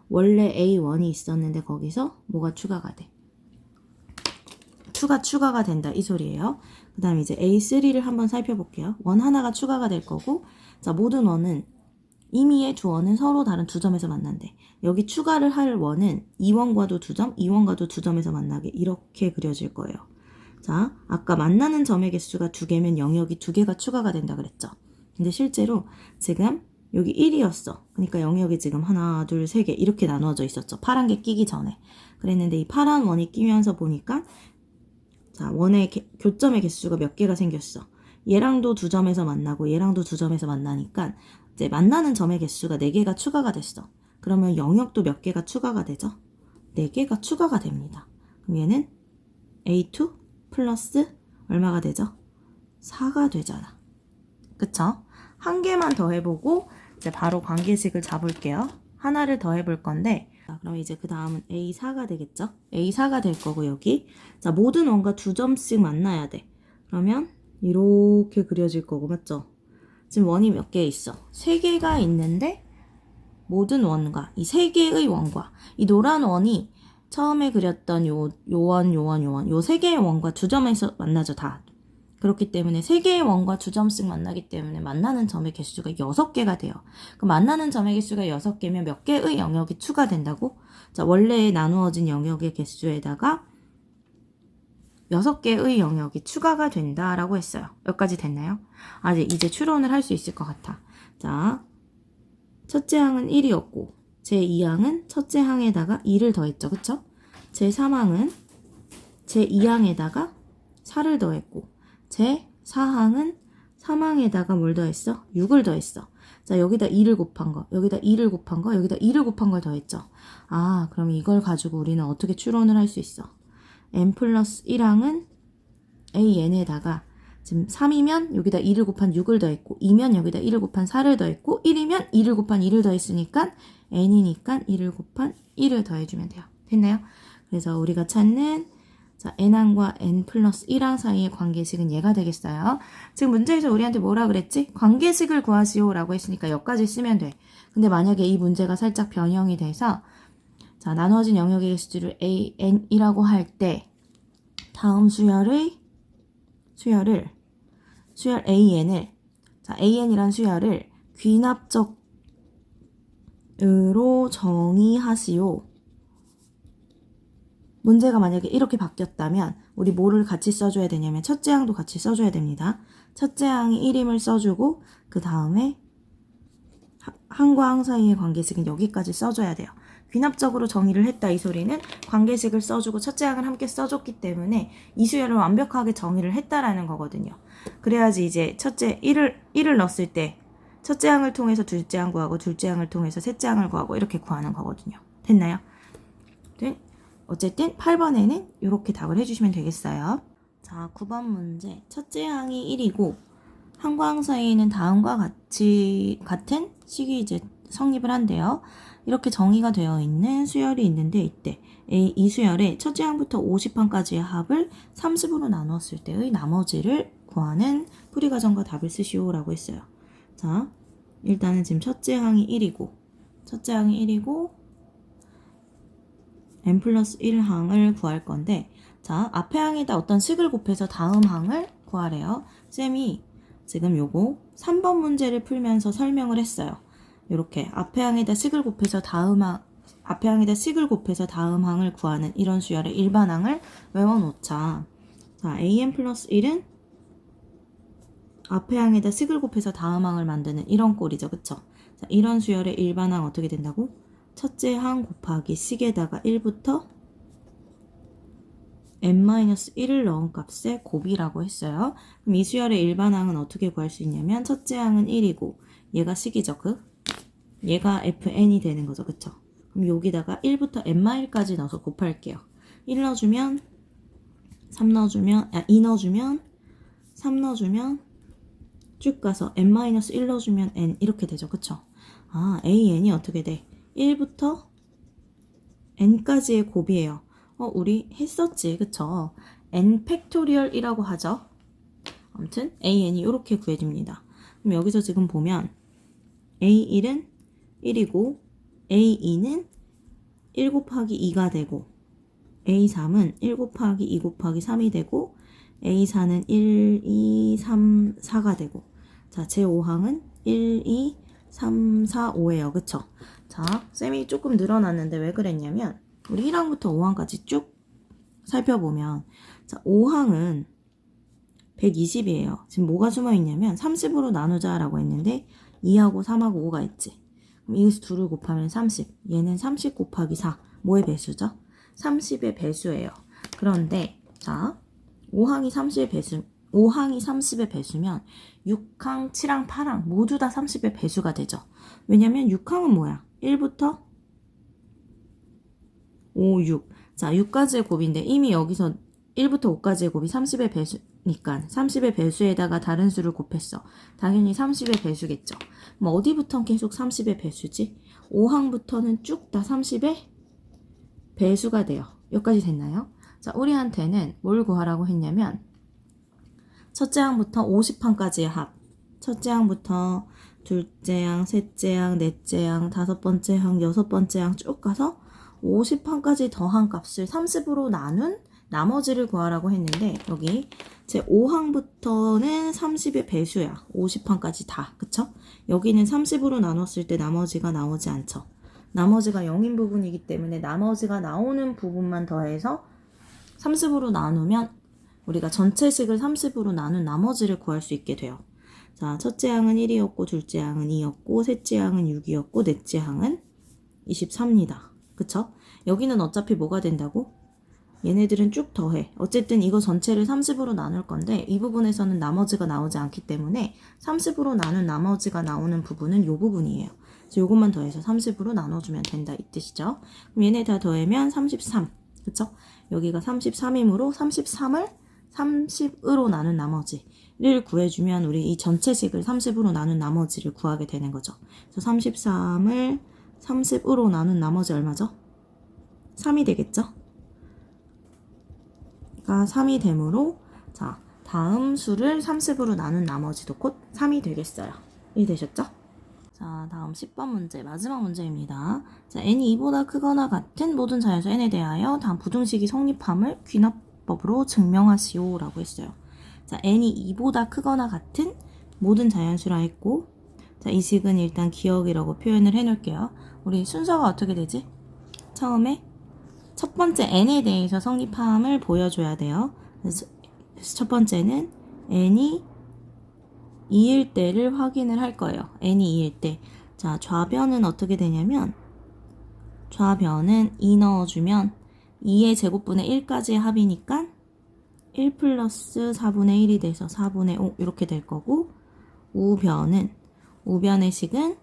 원래 A1이 있었는데 거기서 뭐가 추가가 돼? 2가 추가가 된다 이 소리예요. 그 다음에 이제 A3를 한번 살펴볼게요. 원 하나가 추가가 될 거고, 자, 모든 원은 임의의 두 원은 서로 다른 두 점에서 만난대. 여기 추가를 할 원은 이 원과도 두 점, 이 원과도 두 점에서 만나게 이렇게 그려질 거예요. 자, 아까 만나는 점의 개수가 두 개면 영역이 두 개가 추가가 된다 그랬죠. 근데 실제로 지금 여기 1이었어. 그러니까 영역이 지금 하나, 둘, 세 개 이렇게 나누어져 있었죠. 파란 게 끼기 전에. 그랬는데 이 파란 원이 끼면서 보니까 자, 원의 교점의 개수가 몇 개가 생겼어. 얘랑도 두 점에서 만나고 얘랑도 두 점에서 만나니까 이제 만나는 점의 개수가 4개가 추가가 됐어. 그러면 영역도 몇 개가 추가가 되죠? 4개가 추가가 됩니다. 그럼 얘는 A2 플러스 얼마가 되죠? 4가 되잖아. 그쵸? 한 개만 더 해보고 이제 바로 관계식을 잡을게요. 하나를 더 해볼 건데, 자, 그럼 이제 그 다음은 A4가 되겠죠? A4가 될 거고 여기 자, 모든 원과 두 점씩 만나야 돼. 그러면 이렇게 그려질 거고, 맞죠? 지금 원이 몇 개 있어? 3개가 있는데 모든 원과 이 3개의 원과 이 노란 원이 처음에 그렸던 요 원, 요 원, 요 원, 요 3개의 원과 두 점에서 만나죠, 다. 그렇기 때문에 3개의 원과 두 점씩 만나기 때문에 만나는 점의 개수가 6개가 돼요. 그럼 만나는 점의 개수가 6개면 몇 개의 영역이 추가된다고? 자, 원래 나누어진 영역의 개수에다가 6개의 영역이 추가가 된다라고 했어요. 여기까지 됐나요? 아, 이제 추론을 할 수 있을 것 같아. 자, 첫째 항은 1이었고 제2항은 첫째 항에다가 2를 더했죠. 그쵸? 제3항은 제2항에다가 4를 더했고 제4항은 3항에다가 뭘 더했어? 6을 더했어. 자, 여기다 2를 곱한 거, 여기다 2를 곱한 거, 여기다 2를 곱한 걸 더했죠. 아, 그럼 이걸 가지고 우리는 어떻게 추론을 할 수 있어? n 플러스 1항은 an에다가 지금 3이면 여기다 2를 곱한 6을 더했고 2면 여기다 1을 곱한 4를 더했고 1이면 2를 곱한 2를 더했으니까 n이니까 2를 곱한 1을 더해주면 돼요. 됐나요? 그래서 우리가 찾는 자, n항과 n 플러스 1항 사이의 관계식은 얘가 되겠어요. 지금 문제에서 우리한테 뭐라 그랬지? 관계식을 구하시오 라고 했으니까 여기까지 쓰면 돼. 근데 만약에 이 문제가 살짝 변형이 돼서 자, 나누어진 영역의 개수를 an이라고 할 때 다음 수열 an을 자, an이란 수열을 귀납적으로 정의하시오. 문제가 만약에 이렇게 바뀌었다면 우리 뭐를 같이 써줘야 되냐면 첫째 항도 같이 써줘야 됩니다. 첫째 항이 1임을 써주고 그 다음에 항과 항 사이의 관계식은 여기까지 써줘야 돼요. 귀납적으로 정의를 했다 이 소리는 관계식을 써주고 첫째 항을 함께 써줬기 때문에 이 수열을 완벽하게 정의를 했다라는 거거든요. 그래야지 이제 첫째 1을 넣었을 때 첫째 항을 통해서 둘째 항 구하고 둘째 항을 통해서 셋째 항을 구하고 이렇게 구하는 거거든요. 됐나요? 어쨌든 8번에는 이렇게 답을 해주시면 되겠어요. 자, 9번 문제. 첫째 항이 1이고 항과 항 사이에는 다음과 같은 식이 이제 성립을 한대요. 이렇게 정의가 되어 있는 수열이 있는데 이때 이 수열의 첫째 항부터 50항까지의 합을 30으로 나누었을 때의 나머지를 구하는 풀이과정과 답을 쓰시오 라고 했어요. 자, 일단은 지금 첫째 항이 1이고 n 플러스 1항을 구할 건데 자, 앞에 항에다 어떤 식을 곱해서 다음 항을 구하래요. 쌤이 지금 요거 3번 문제를 풀면서 설명을 했어요. 요렇게 앞에 항에다 식을 곱해서 다음 항을 구하는 이런 수열의 일반항을 외워놓자. 자, an 플러스 1은 앞에 항에다 식을 곱해서 다음 항을 만드는 이런 꼴이죠. 그쵸? 자, 이런 수열의 일반항 어떻게 된다고? 첫째 항 곱하기 식에다가 1부터 n-1을 넣은 값의 곱이라고 했어요. 그럼 이 수열의 일반항은 어떻게 구할 수 있냐면 첫째 항은 1이고 얘가 식이죠. 얘가 fn이 되는 거죠. 그쵸? 그럼 여기다가 1부터 n-1까지 넣어서 곱할게요. 1 넣어주면 3 넣어주면 2 넣어주면 3 넣어주면 쭉 가서 n-1 넣어주면 n 이렇게 되죠. 그쵸? 아, an이 어떻게 돼? 1부터 n까지의 곱이에요. 우리 했었지. 그쵸? n 팩토리얼이라고 하죠. 아무튼 an이 이렇게 구해집니다. 그럼 여기서 지금 보면 a1은 1이고 a2는 1 곱하기 2가 되고 a3은 1 곱하기 2 곱하기 3이 되고 a4는 1, 2, 3, 4가 되고 자, 제5항은 1, 2, 3, 4, 5예요. 그쵸? 자, 쌤이 조금 늘어났는데 왜 그랬냐면 우리 1항부터 5항까지 쭉 살펴보면 자, 5항은 120이에요. 지금 뭐가 숨어있냐면 30으로 나누자 라고 했는데 2하고 3하고 5가 있지. 그럼 이것을 둘을 곱하면 30. 얘는 30 곱하기 4. 뭐의 배수죠? 30의 배수예요. 그런데 자 5항이 30의 배수면 6항, 7항, 8항 모두 다 30의 배수가 되죠. 왜냐면 6항은 뭐야? 1부터 5, 6. 자, 6까지의 곱인데 이미 여기서 1부터 5까지의 곱이 30의 배수니까 30의 배수에다가 다른 수를 곱했어. 당연히 30의 배수겠죠. 뭐 어디부터는 계속 30의 배수지? 5항부터는 쭉 다 30의 배수가 돼요. 여기까지 됐나요? 자, 우리한테는 뭘 구하라고 했냐면 첫째 항부터 50항까지의 합. 첫째 항부터 둘째 항, 셋째 항, 넷째 항, 다섯 번째 항, 여섯 번째 항 쭉 가서 50항까지 더한 값을 30으로 나눈 나머지를 구하라고 했는데 여기 제 5항부터는 30의 배수야. 50항까지 다. 그쵸? 여기는 30으로 나눴을 때 나머지가 나오지 않죠. 나머지가 0인 부분이기 때문에 나머지가 나오는 부분만 더해서 30으로 나누면 우리가 전체식을 30으로 나눈 나머지를 구할 수 있게 돼요. 자, 첫째 항은 1이었고 둘째 항은 2였고 셋째 항은 6이었고 넷째 항은 23입니다. 그쵸? 여기는 어차피 뭐가 된다고? 얘네들은 쭉 더해. 어쨌든 이거 전체를 30으로 나눌 건데 이 부분에서는 나머지가 나오지 않기 때문에 30으로 나눈 나머지가 나오는 부분은 이 부분이에요. 그래서 이것만 더해서 30으로 나눠주면 된다 이 뜻이죠. 그럼 얘네 다 더하면 33. 그쵸? 여기가 33이므로 33을 30으로 나눈 나머지를 구해주면 우리 이 전체식을 30으로 나눈 나머지를 구하게 되는 거죠. 그래서 33을 30으로 나눈 나머지 얼마죠? 3이 되겠죠? 가 3이 되므로 자 다음 수를 30으로 나눈 나머지도 곧 3이 되겠어요. 이해되셨죠? 자, 다음 10번 문제, 마지막 문제입니다. 자, n이 2보다 크거나 같은 모든 자연수 n에 대하여 다음 부등식이 성립함을 귀납법으로 증명하시오 라고 했어요. 자, n이 2보다 크거나 같은 모든 자연수라 했고 자, 이 식은 일단 기억이라고 표현을 해놓을게요. 우리 순서가 어떻게 되지? 처음에 첫 번째 n에 대해서 성립함을 보여줘야 돼요. 그래서 첫 번째는 n이 2일 때를 확인을 할 거예요. n이 2일 때. 자, 좌변은 어떻게 되냐면 좌변은 2 넣어주면 2의 제곱분의 1까지의 합이니까 1 플러스 4분의 1이 돼서 4분의 5 이렇게 될 거고 우변의 식은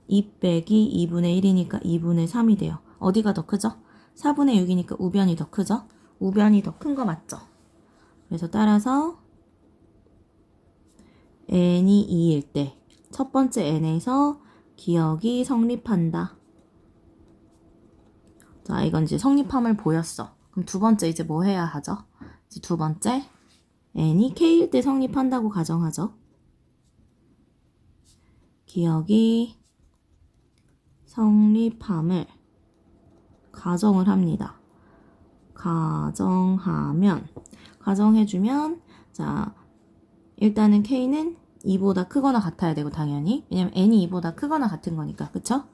2 빼기 2분의 1이니까 2분의 3이 돼요. 어디가 더 크죠? 4분의 6이니까 우변이 더 크죠? 우변이 더 큰 거 맞죠? 그래서 따라서 n이 2일 때 첫 번째 n에서 기억이 성립한다. 자, 이건 이제 성립함을 보였어. 그럼 두 번째 이제 뭐 해야 하죠? 이제 두 번째 n이 k일 때 성립한다고 가정하죠. 기억이 성립함을 가정을 합니다. 가정해주면 자, 일단은 K는 2보다 크거나 같아야 되고 당연히. 왜냐면 N이 2보다 크거나 같은 거니까. 그쵸?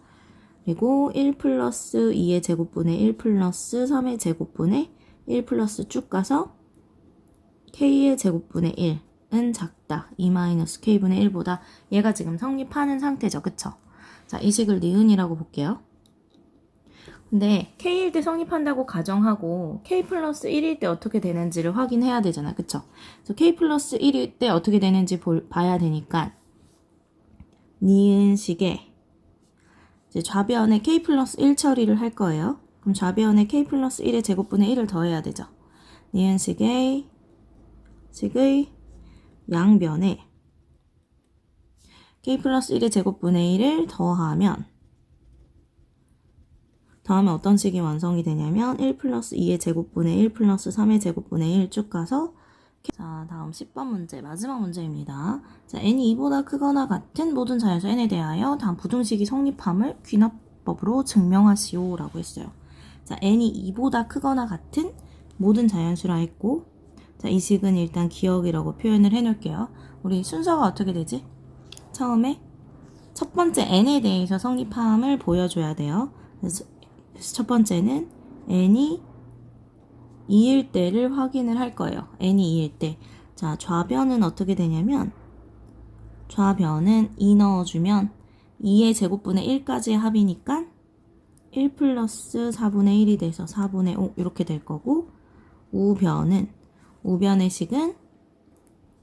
그리고 1 플러스 2의 제곱분의 1 플러스 3의 제곱분의 1 플러스 쭉 가서 K의 제곱분의 1은 작다. 2 마이너스 K분의 1보다 얘가 지금 성립하는 상태죠. 그쵸? 자, 이 식을 니은이라고 볼게요. 근데 K일 때 성립한다고 가정하고 K 플러스 1일 때 어떻게 되는지를 확인해야 되잖아. 그쵸? 그래서 K 플러스 1일 때 어떻게 되는지 봐야 되니까 니은식에 이제 좌변에 K 플러스 1 처리를 할 거예요. 그럼 좌변에 K 플러스 1의 제곱분의 1을 더해야 되죠. 니은식의 양변에 K 플러스 1의 제곱분의 1을 더하면 어떤 식이 완성이 되냐면 1 플러스 2의 제곱분의 1 플러스 3의 제곱분의 1 쭉 가서 자, 다음 10번 문제, 마지막 문제입니다. 자, n이 2보다 크거나 같은 모든 자연수 n에 대하여 다음 부등식이 성립함을 귀납법으로 증명하시오 라고 했어요. 자, n이 2보다 크거나 같은 모든 자연수라 했고, 자, 이 식은 일단 기억이라고 표현을 해놓을게요. 우리 순서가 어떻게 되지? 처음에 첫 번째 n에 대해서 성립함을 보여줘야 돼요. 그래서 첫 번째는 n이 2일 때를 확인을 할 거예요. n이 2일 때. 자, 좌변은 어떻게 되냐면 좌변은 2 넣어주면 2의 제곱분의 1까지의 합이니까 1 플러스 4분의 1이 돼서 4분의 5 이렇게 될 거고, 우변의 식은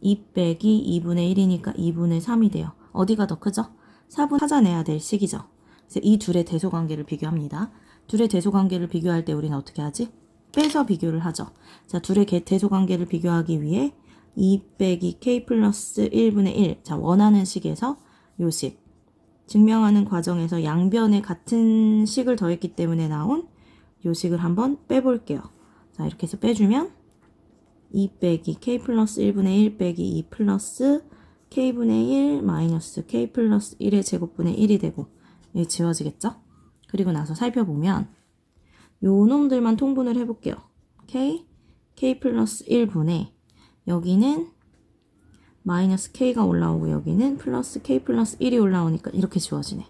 2 빼기 2분의 1이니까 2분의 3이 돼요. 어디가 더 크죠? 4분 찾아내야 될 식이죠. 그래서 이 둘의 대소관계를 비교합니다. 둘의 대소관계를 비교할 때 우리는 어떻게 하지? 빼서 비교를 하죠. 자, 둘의 대소관계를 비교하기 위해 2 빼기 K 플러스 1분의 1. 자, 원하는 식에서 요 식. 증명하는 과정에서 양변에 같은 식을 더했기 때문에 나온 요 식을 한번 빼볼게요. 자, 이렇게 해서 빼주면 2 빼기 K 플러스 1분의 1 빼기 2 플러스 K분의 1 마이너스 K 플러스 1의 제곱분의 1이 되고, 여기 지워지겠죠? 그리고 나서 살펴보면 요 놈들만 통분을 해볼게요. K 플러스 1분의 여기는 마이너스 K가 올라오고 여기는 플러스 K 플러스 1이 올라오니까 이렇게 지워지네.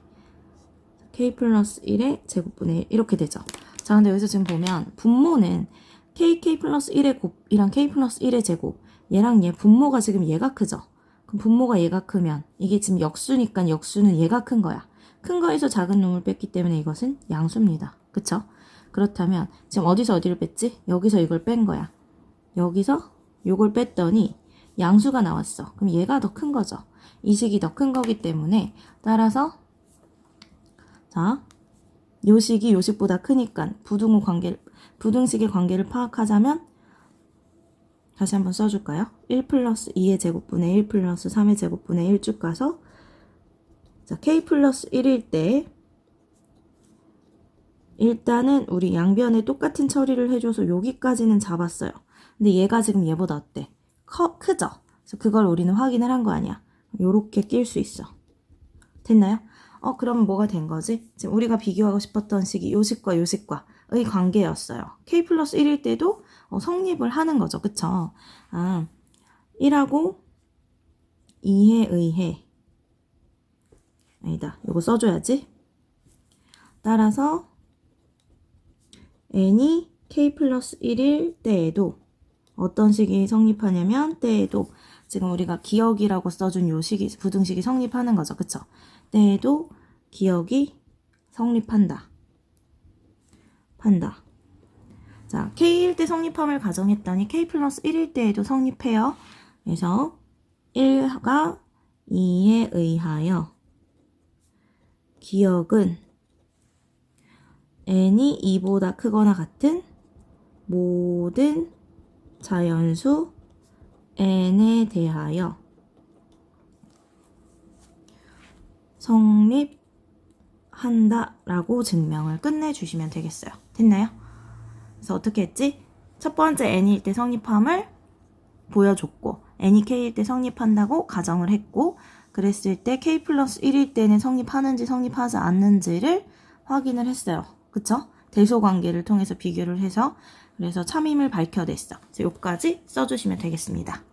K 플러스 1의 제곱분의 1 이렇게 되죠. 자, 근데 여기서 지금 보면 분모는 K 플러스 1의 곱이랑 K 플러스 1의 제곱, 얘랑 얘 분모가 지금 얘가 크죠. 그럼 분모가 얘가 크면 이게 지금 역수니까 역수는 얘가 큰 거야. 큰 거에서 작은 놈을 뺐기 때문에 이것은 양수입니다. 그쵸? 그렇다면 지금 어디서 어디를 뺐지? 여기서 이걸 뺀 거야. 여기서 요걸 뺐더니 양수가 나왔어. 그럼 얘가 더 큰 거죠. 이 식이 더 큰 거기 때문에 따라서 자, 요 식이 요 식보다 크니까 부등식의 관계를 파악하자면 다시 한번 써줄까요? 1 플러스 2의 제곱분의 1 플러스 3의 제곱분의 1 쭉 가서 자, K 플러스 1일 때 일단은 우리 양변에 똑같은 처리를 해줘서 여기까지는 잡았어요. 근데 얘가 지금 얘보다 어때? 크죠? 그래서 그걸 우리는 확인을 한 거 아니야. 요렇게 낄 수 있어. 됐나요? 그러면 뭐가 된 거지? 지금 우리가 비교하고 싶었던 식이 요 식과 요 식과의 관계였어요. K 플러스 1일 때도 성립을 하는 거죠. 그쵸? 1하고 2에 의해 아니다. 요거 써줘야지. 따라서 n이 K 플러스 1일 때에도 어떤 식이 성립하냐면 때에도 지금 우리가 기억이라고 써준 요 식이 부등식이 성립하는 거죠. 그쵸? 때에도 기억이 성립한다. 자, K일 때 성립함을 가정했더니 K 플러스 1일 때에도 성립해요. 그래서 1가 2에 의하여 기억은 n이 2보다 크거나 같은 모든 자연수 n에 대하여 성립한다 라고 증명을 끝내주시면 되겠어요. 됐나요? 그래서 어떻게 했지? 첫 번째 n일 때 성립함을 보여줬고 n이 k일 때 성립한다고 가정을 했고, 그랬을 때 k 플러스 1일 때는 성립하는지 성립하지 않는지를 확인을 했어요. 그쵸? 대소관계를 통해서 비교를 해서 그래서 참임을 밝혀냈어. 그래서 여기까지 써주시면 되겠습니다.